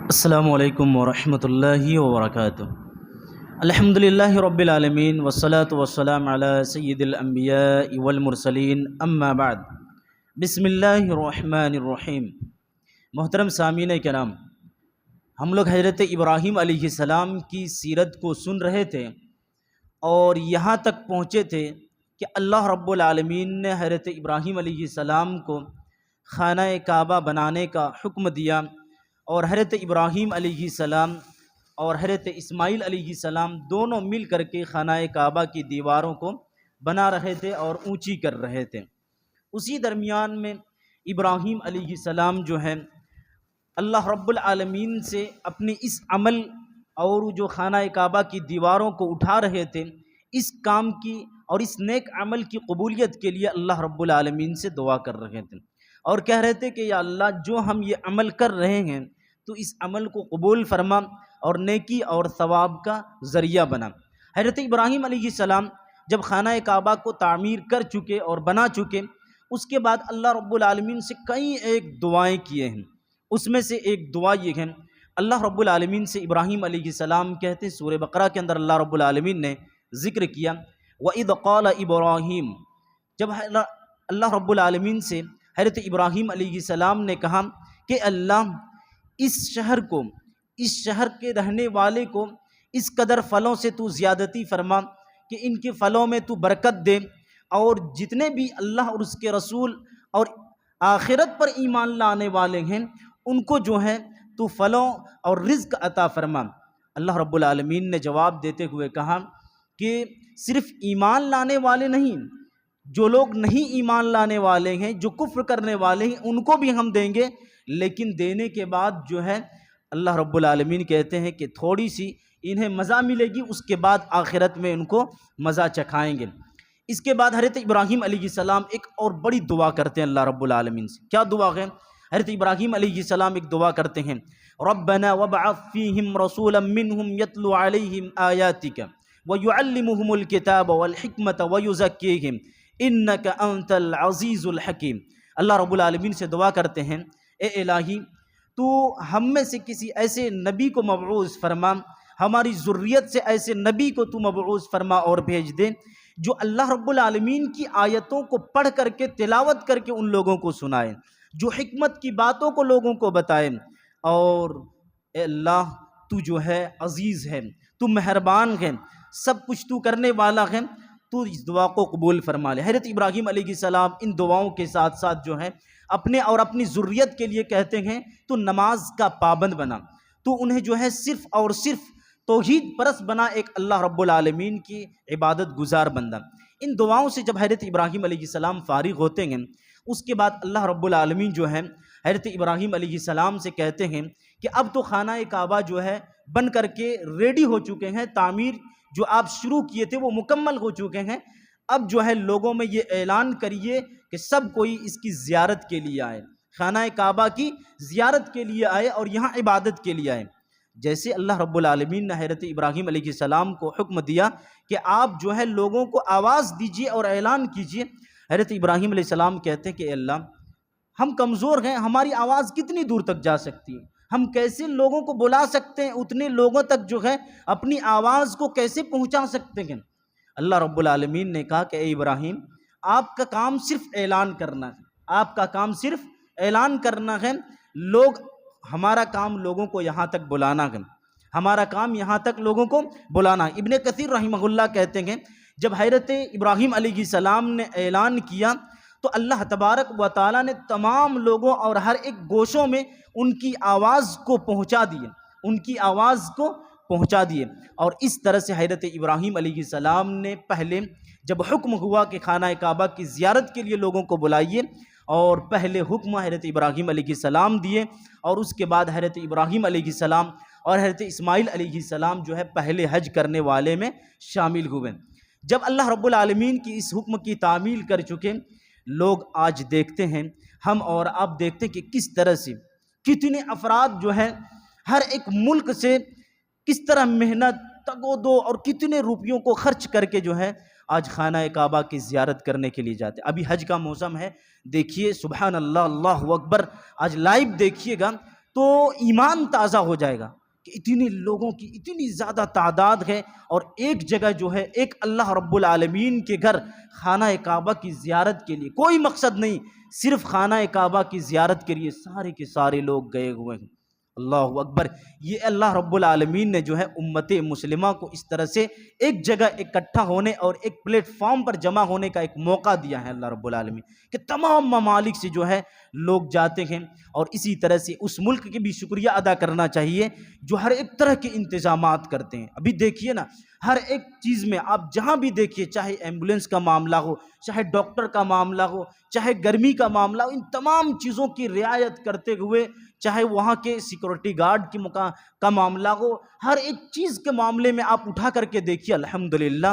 السلام علیکم ورحمۃ اللہ وبرکاتہ۔ الحمدللہ رب العالمین والصلاة والسلام علی سید الانبیاء والمرسلین، اما بعد، بسم اللہ الرحمن الرحیم۔ محترم سامعین کرام، ہم لوگ حضرت ابراہیم علیہ السلام کی سیرت کو سن رہے تھے اور یہاں تک پہنچے تھے کہ اللہ رب العالمین نے حضرت ابراہیم علیہ السلام کو خانہ کعبہ بنانے کا حکم دیا، اور حضرت ابراہیم علیہ السلام اور حضرت اسماعیل علیہ السلام دونوں مل کر کے خانہ کعبہ کی دیواروں کو بنا رہے تھے اور اونچی کر رہے تھے۔ اسی درمیان میں ابراہیم علیہ السلام جو ہے اللہ رب العالمین سے اپنے اس عمل اور جو خانہ کعبہ کی دیواروں کو اٹھا رہے تھے، اس کام کی اور اس نیک عمل کی قبولیت کے لیے اللہ رب العالمین سے دعا کر رہے تھے اور کہہ رہے تھے کہ یا اللہ، جو ہم یہ عمل کر رہے ہیں تو اس عمل کو قبول فرما اور نیکی اور ثواب کا ذریعہ بنا۔ حضرت ابراہیم علیہ السلام جب خانہ کعبہ کو تعمیر کر چکے اور بنا چکے، اس کے بعد اللہ رب العالمین سے کئی ایک دعائیں کیے ہیں۔ اس میں سے ایک دعا یہ ہے، اللہ رب العالمین سے ابراہیم علیہ السلام کہتے ہیں، سورہ بقرہ کے اندر اللہ رب العالمین نے ذکر کیا، وَإِذْ قَالَ إِبْرَاهِيمُ، جب اللہ رب العالمین سے حضرت ابراہیم علیہ السلام نے کہا کہ اللہ، اس شہر کے رہنے والے کو اس قدر پھلوں سے تو زیادتی فرما کہ ان کے پھلوں میں تو برکت دے، اور جتنے بھی اللہ اور اس کے رسول اور آخرت پر ایمان لانے والے ہیں ان کو جو ہے تو پھلوں اور رزق عطا فرما۔ اللہ رب العالمین نے جواب دیتے ہوئے کہا کہ صرف ایمان لانے والے نہیں، جو لوگ نہیں ایمان لانے والے ہیں، جو کفر کرنے والے ہیں، ان کو بھی ہم دیں گے، لیکن دینے کے بعد جو ہے اللہ رب العالمین کہتے ہیں کہ تھوڑی سی انہیں مزہ ملے گی، اس کے بعد آخرت میں ان کو مزہ چکھائیں گے۔ اس کے بعد حضرت ابراہیم علیہ السلام ایک اور بڑی دعا کرتے ہیں اللہ رب العالمین سے۔ کیا دعا ہے؟ حضرت ابراہیم علیہ السلام ایک دعا کرتے ہیں، ربنا وابعث فیہم رسولا منہم یتلو علیہم آیاتک ویعلمہم الکتاب والحکمت ویزکیہم انک انت العزیز الحکیم۔ اللہ رب العالمین سے دعا کرتے ہیں، اے الہی، تو ہم میں سے کسی ایسے نبی کو مبعوث فرما، ہماری ذریت سے ایسے نبی کو تو مبعوث فرما اور بھیج دے جو اللہ رب العالمین کی آیتوں کو پڑھ کر کے تلاوت کر کے ان لوگوں کو سنائے، جو حکمت کی باتوں کو لوگوں کو بتائے، اور اے اللہ، تو جو ہے عزیز ہے، تو مہربان ہے، سب کچھ تو کرنے والا ہے، تو اس دعا کو قبول فرما لے۔ حضرت ابراہیم علیہ السلام ان دعاؤں کے ساتھ ساتھ جو ہے اپنے اور اپنی ذریت کے لیے کہتے ہیں تو نماز کا پابند بنا، تو انہیں جو ہے صرف اور صرف توحید پرست بنا، ایک اللہ رب العالمین کی عبادت گزار بندہ۔ ان دعاؤں سے جب حضرت ابراہیم علیہ السلام فارغ ہوتے ہیں، اس کے بعد اللہ رب العالمین جو ہے حضرت ابراہیم علیہ السلام سے کہتے ہیں کہ اب تو خانہ کعبہ جو ہے بن کر کے ریڈی ہو چکے ہیں، تعمیر جو آپ شروع کیے تھے وہ مکمل ہو چکے ہیں، اب جو ہے لوگوں میں یہ اعلان کریے کہ سب کوئی اس کی زیارت کے لیے آئے، خانہ کعبہ کی زیارت کے لیے آئے اور یہاں عبادت کے لیے آئے۔ جیسے اللہ رب العالمین نے حضرت ابراہیم علیہ السلام کو حکم دیا کہ آپ جو ہے لوگوں کو آواز دیجیے اور اعلان کیجیے، حضرت ابراہیم علیہ السلام کہتے ہیں کہ اے اللہ، ہم کمزور ہیں، ہماری آواز کتنی دور تک جا سکتی ہے، ہم کیسے لوگوں کو بلا سکتے ہیں، اتنے لوگوں تک جو ہے اپنی آواز کو کیسے پہنچا سکتے ہیں۔ اللہ رب العالمین نے کہا کہ اے ابراہیم، آپ کا کام صرف اعلان کرنا ہے، آپ کا کام صرف اعلان کرنا ہے، ہمارا کام لوگوں کو یہاں تک بلانا ہے، ہمارا کام یہاں تک لوگوں کو بلانا ہے۔ ابن کثیر رحمہ اللہ کہتے ہیں جب حضرت ابراہیم علیہ السلام نے اعلان کیا تو اللہ تبارک و تعالیٰ نے تمام لوگوں اور ہر ایک گوشوں میں ان کی آواز کو پہنچا دیے، ان کی آواز کو پہنچا دیے، اور اس طرح سے حضرت ابراہیم علیہ السلام نے پہلے جب حکم ہوا کہ خانہ کعبہ کی زیارت کے لیے لوگوں کو بلائیے، اور پہلے حکم حضرت ابراہیم علیہ السلام دیے، اور اس کے بعد حضرت ابراہیم علیہ السلام اور حضرت اسماعیل علیہ السلام جو ہے پہلے حج کرنے والے میں شامل ہوئے۔ جب اللہ رب العالمین کی اس حکم کی تعمیل کر چکے، لوگ آج دیکھتے ہیں، ہم اور آپ دیکھتے ہیں کہ کس طرح سے کتنے افراد جو ہے ہر ایک ملک سے کس طرح محنت تگ و دو اور کتنے روپیوں کو خرچ کر کے جو ہے آج خانہ کعبہ کی زیارت کرنے کے لیے جاتے۔ ابھی حج کا موسم ہے، دیکھیے سبحان اللہ، اللہ اکبر، آج لائیو دیکھیے گا تو ایمان تازہ ہو جائے گا کہ اتنے لوگوں کی اتنی زیادہ تعداد ہے، اور ایک جگہ جو ہے، ایک اللہ رب العالمین کے گھر خانہ کعبہ کی زیارت کے لیے، کوئی مقصد نہیں، صرف خانہ کعبہ کی زیارت کے لیے سارے کے سارے لوگ گئے ہوئے ہیں۔ اللہ اکبر! یہ اللہ رب العالمین نے جو ہے امت مسلمہ کو اس طرح سے ایک جگہ اکٹھا ہونے اور ایک پلیٹ فارم پر جمع ہونے کا ایک موقع دیا ہے اللہ رب العالمین، کہ تمام ممالک سے جو ہے لوگ جاتے ہیں، اور اسی طرح سے اس ملک کے بھی شکریہ ادا کرنا چاہیے جو ہر ایک طرح کے انتظامات کرتے ہیں۔ ابھی دیکھیے نا، ہر ایک چیز میں آپ جہاں بھی دیکھیے، چاہے ایمبولینس کا معاملہ ہو، چاہے ڈاکٹر کا معاملہ ہو، چاہے گرمی کا معاملہ ہو، ان تمام چیزوں کی رعایت کرتے ہوئے، چاہے وہاں کے سیکورٹی گارڈ کا معاملہ ہو، ہر ایک چیز کے معاملے میں آپ اٹھا کر کے دیکھیے الحمدللہ۔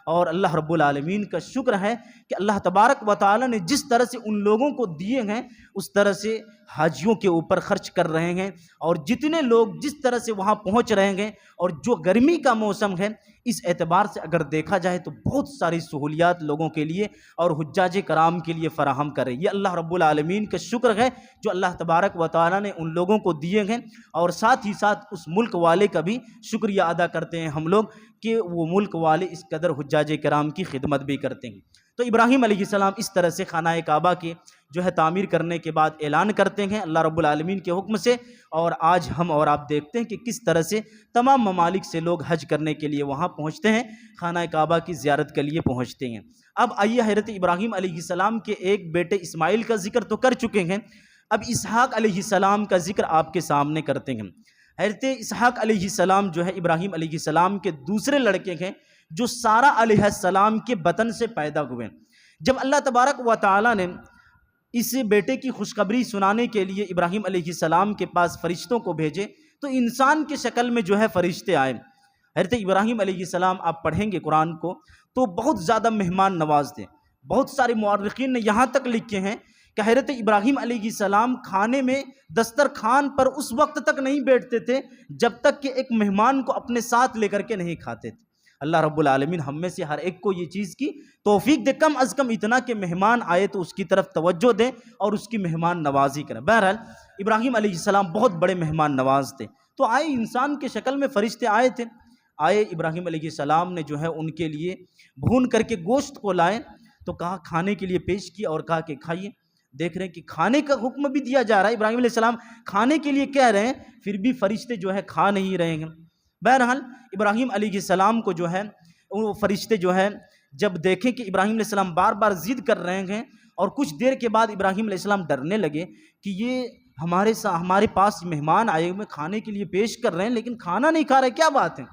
اور اللہ رب العالمین کا شکر ہے کہ اللہ تبارک و تعالی نے جس طرح سے ان لوگوں کو دیے ہیں، اس طرح سے حاجیوں کے اوپر خرچ کر رہے ہیں، اور جتنے لوگ جس طرح سے وہاں پہنچ رہے ہیں، اور جو گرمی کا موسم ہے، اس اعتبار سے اگر دیکھا جائے تو بہت ساری سہولیات لوگوں کے لیے اور حجاج کرام کے لیے فراہم کرے۔ یہ اللہ رب العالمین کا شکر ہے جو اللہ تبارک و تعالی نے ان لوگوں کو دیے ہیں، اور ساتھ ہی ساتھ اس ملک والے کا بھی شکریہ ادا کرتے ہیں ہم لوگ کہ وہ ملک والے اس قدر حجاج کرام کی خدمت بھی کرتے ہیں۔ تو ابراہیم علیہ السلام اس طرح سے خانہ کعبہ کی جو ہے تعمیر کرنے کے بعد اعلان کرتے ہیں اللہ رب العالمین کے حکم سے، اور آج ہم اور آپ دیکھتے ہیں کہ کس طرح سے تمام ممالک سے لوگ حج کرنے کے لیے وہاں پہنچتے ہیں، خانہ کعبہ کی زیارت کے لیے پہنچتے ہیں۔ اب آئیے، حضرت ابراہیم علیہ السلام کے ایک بیٹے اسماعیل کا ذکر تو کر چکے ہیں، اب اسحاق علیہ السلام کا ذکر آپ کے سامنے کرتے ہیں۔ حضرت اسحاق علیہ السلام جو ہے ابراہیم علیہ السلام کے دوسرے لڑکے ہیں، جو سارہ علیہ السلام کے بطن سے پیدا ہوئے۔ جب اللہ تبارک و تعالی نے اس بیٹے کی خوشخبری سنانے کے لیے ابراہیم علیہ السلام کے پاس فرشتوں کو بھیجے، تو انسان کی شکل میں جو ہے فرشتے آئے۔ حضرت ابراہیم علیہ السلام، آپ پڑھیں گے قرآن کو تو بہت زیادہ مہمان نواز تھے۔ بہت سارے مورخین نے یہاں تک لکھے ہیں کہ حضرت ابراہیم علیہ السلام کھانے میں دسترخوان پر اس وقت تک نہیں بیٹھتے تھے جب تک کہ ایک مہمان کو اپنے ساتھ لے کر کے نہیں کھاتے تھے۔ اللہ رب العالمین ہم میں سے ہر ایک کو یہ چیز کی توفیق دے، کم از کم اتنا کہ مہمان آئے تو اس کی طرف توجہ دیں اور اس کی مہمان نوازی کریں۔ بہرحال ابراہیم علیہ السلام بہت بڑے مہمان نواز تھے، تو آئے انسان کے شکل میں فرشتے آئے تھے۔ آئے ابراہیم علیہ السلام نے جو ہے ان کے لیے بھون کر کے گوشت کو لائے، تو کہا کھانے کے لیے پیش کیا اور کہا کہ کھائیے۔ دیکھ رہے ہیں کہ کھانے کا حکم بھی دیا جا رہا ہے، ابراہیم علیہ السلام کھانے کے لیے کہہ رہے ہیں، پھر بھی فرشتے جو ہے کھا نہیں رہے ہیں۔ بہرحال ابراہیم علیہ السلام کو جو ہے وہ فرشتے جو ہے جب دیکھیں کہ ابراہیم علیہ السلام بار بار ضد کر رہے ہیں، اور کچھ دیر کے بعد ابراہیم علیہ السلام ڈرنے لگے کہ یہ ہمارے پاس مہمان آئے ہوئے کھانے کے لیے پیش کر رہے ہیں لیکن کھانا نہیں کھا رہے، کیا بات ہے؟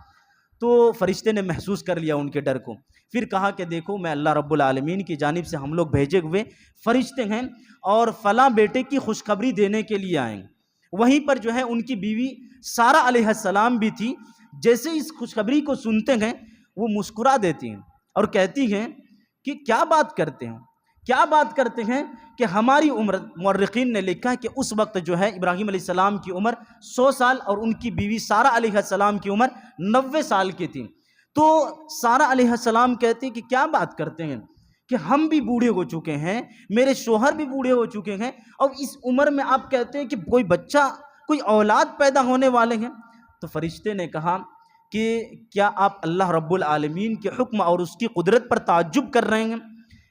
تو فرشتے نے محسوس کر لیا ان کے ڈر کو، پھر کہا کہ دیکھو میں اللہ رب العالمین کی جانب سے ہم لوگ بھیجے ہوئے فرشتے ہیں، اور فلاں بیٹے کی خوشخبری دینے کے لیے آئیں۔ وہیں پر جو ہے ان کی بیوی سارہ علیہ السلام بھی تھی، جیسے اس خوشخبری کو سنتے ہیں وہ مسکرا دیتی ہیں اور کہتی ہیں کہ کیا بات کرتے ہیں کہ ہماری عمر، مورخین نے لکھا ہے کہ اس وقت جو ہے ابراہیم علیہ السلام کی عمر 100 سال اور ان کی بیوی سارہ علیہ السلام کی عمر 90 سال کی تھی۔ تو سارہ علیہ السلام کہتے ہیں کہ کیا بات کرتے ہیں کہ ہم بھی بوڑھے ہو چکے ہیں، میرے شوہر بھی بوڑھے ہو چکے ہیں، اور اس عمر میں آپ کہتے ہیں کہ کوئی بچہ، کوئی اولاد پیدا ہونے والے ہیں۔ تو فرشتے نے کہا کہ کیا آپ اللہ رب العالمین کے حکم اور اس کی قدرت پر تعجب کر رہے ہیں؟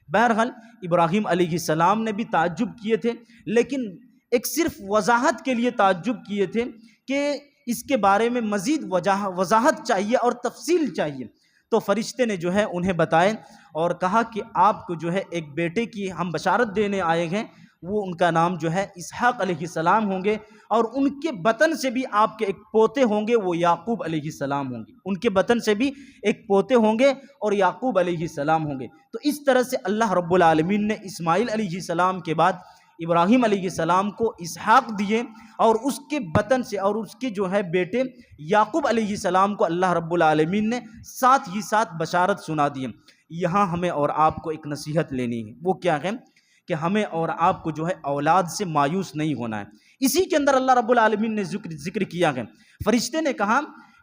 بہرحال ابراہیم علیہ السلام نے بھی تعجب کیے تھے، لیکن ایک صرف وضاحت کے لیے تعجب کیے تھے کہ اس کے بارے میں مزید وضاحت چاہیے اور تفصیل چاہیے۔ تو فرشتے نے جو ہے انہیں بتائے اور کہا کہ آپ کو جو ہے ایک بیٹے کی ہم بشارت دینے آئے ہیں، وہ ان کا نام جو ہے اسحاق علیہ السلام ہوں گے، اور ان کے بطن سے بھی آپ کے ایک پوتے ہوں گے، وہ یعقوب علیہ السلام ہوں گے۔ ان کے بطن سے بھی ایک پوتے ہوں گے اور یعقوب علیہ السلام ہوں گے۔ تو اس طرح سے اللہ رب العالمین نے اسماعیل علیہ السلام کے بعد ابراہیم علیہ السلام کو اسحاق دیے، اور اس کے بطن سے اور اس کے جو ہے بیٹے یعقوب علیہ السلام کو اللہ رب العالمین نے ساتھ ہی ساتھ بشارت سنا دی۔ یہاں ہمیں اور آپ کو ایک نصیحت لینی ہے، وہ کیا ہے کہ ہمیں اور آپ کو جو ہے اولاد سے مایوس نہیں ہونا ہے۔ اسی کے اندر اللہ رب العالمین نے ذکر کیا ہے، فرشتے نے کہا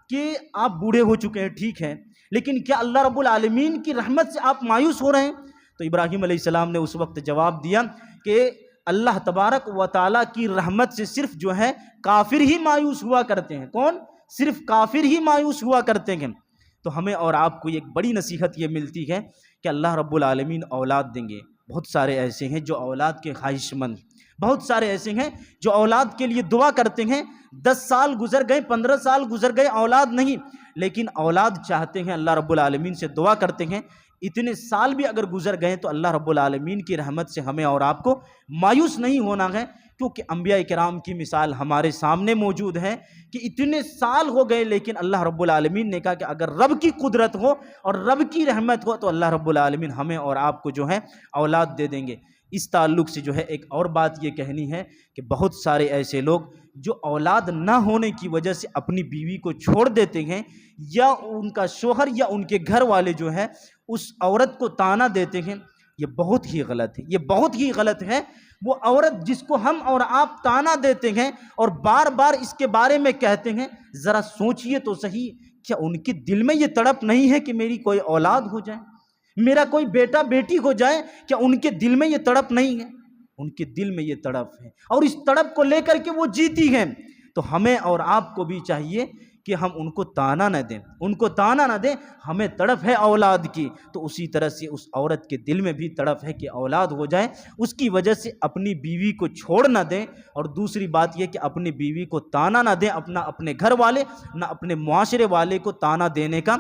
کہ آپ بوڑھے ہو چکے ہیں، ٹھیک ہے، لیکن کیا اللہ رب العالمین کی رحمت سے آپ مایوس ہو رہے ہیں؟ تو ابراہیم علیہ السلام نے اس وقت جواب دیا کہ اللہ تبارک و تعالیٰ کی رحمت سے صرف جو ہے کافر ہی مایوس ہوا کرتے ہیں۔ کون؟ صرف کافر ہی مایوس ہوا کرتے ہیں۔ تو ہمیں اور آپ کو ایک بڑی نصیحت یہ ملتی ہے کہ اللہ رب العالمین اولاد دیں گے۔ بہت سارے ایسے ہیں جو اولاد کے خواہش مند، بہت سارے ایسے ہیں جو اولاد کے لیے دعا کرتے ہیں، 10 سال گزر گئے، 15 سال گزر گئے، اولاد نہیں، لیکن اولاد چاہتے ہیں، اللہ رب العالمین سے دعا کرتے ہیں۔ اتنے سال بھی اگر گزر گئے تو اللہ رب العالمین کی رحمت سے ہمیں اور آپ کو مایوس نہیں ہونا ہے، کیونکہ انبیاء کرام کی مثال ہمارے سامنے موجود ہے کہ اتنے سال ہو گئے لیکن اللہ رب العالمین نے کہا کہ اگر رب کی قدرت ہو اور رب کی رحمت ہو تو اللہ رب العالمین ہمیں اور آپ کو جو ہے اولاد دے دیں گے۔ اس تعلق سے جو ہے ایک اور بات یہ کہنی ہے کہ بہت سارے ایسے لوگ جو اولاد نہ ہونے کی وجہ سے اپنی بیوی کو چھوڑ دیتے ہیں، یا ان کا شوہر یا ان کے گھر والے جو ہے اس عورت کو طعنہ دیتے ہیں، یہ بہت ہی غلط ہے، یہ بہت ہی غلط ہے۔ وہ عورت جس کو ہم اور آپ طعنہ دیتے ہیں اور بار بار اس کے بارے میں کہتے ہیں، ذرا سوچئے تو صحیح، کیا ان کے دل میں یہ تڑپ نہیں ہے کہ میری کوئی اولاد ہو جائے، میرا کوئی بیٹا بیٹی ہو جائے؟ کیا ان کے دل میں یہ تڑپ نہیں ہے؟ ان کے دل میں یہ تڑپ ہے، اور اس تڑپ کو لے کر کے وہ جیتی ہیں۔ تو ہمیں اور آپ کو بھی چاہیے کہ ہم ان کو طعنہ نہ دیں، ان کو طعنہ نہ دیں۔ ہمیں تڑپ ہے اولاد کی، تو اسی طرح سے اس عورت کے دل میں بھی تڑپ ہے کہ اولاد ہو جائے، اس کی وجہ سے اپنی بیوی کو چھوڑ نہ دیں۔ اور دوسری بات یہ کہ اپنی بیوی کو طعنہ نہ دیں، اپنے گھر والے نہ اپنے معاشرے والے کو طعنہ دینے کا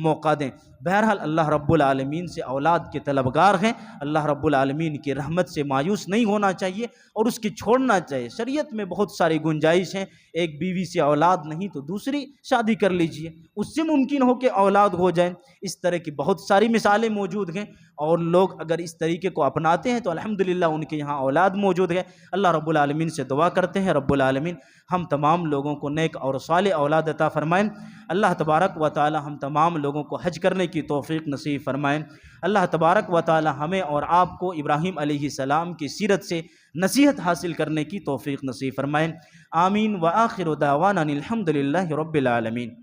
موقع دیں۔ بہرحال اللہ رب العالمین سے اولاد کے طلبگار ہیں، اللہ رب العالمین کی رحمت سے مایوس نہیں ہونا چاہیے اور اس کی چھوڑنا چاہیے۔ شریعت میں بہت ساری گنجائش ہیں، ایک بیوی سے اولاد نہیں تو دوسری شادی کر لیجئے، اس سے ممکن ہو کہ اولاد ہو جائے۔ اس طرح کی بہت ساری مثالیں موجود ہیں، اور لوگ اگر اس طریقے کو اپناتے ہیں تو الحمدللہ ان کے یہاں اولاد موجود ہے۔ اللہ رب العالمین سے دعا کرتے ہیں رب العالمین ہم تمام لوگوں کو نیک اور صالح اولاد عطا فرمائیں۔ اللہ تبارک و تعالی ہم تمام لوگوں کو حج کرنے کی توفیق نصیب فرمائیں۔ اللہ تبارک و تعالی ہمیں اور آپ کو ابراہیم علیہ السلام کی سیرت سے نصیحت حاصل کرنے کی توفیق نصیب فرمائیں۔ آمین۔ وآخر دعوانا الحمدللہ رب العالمین۔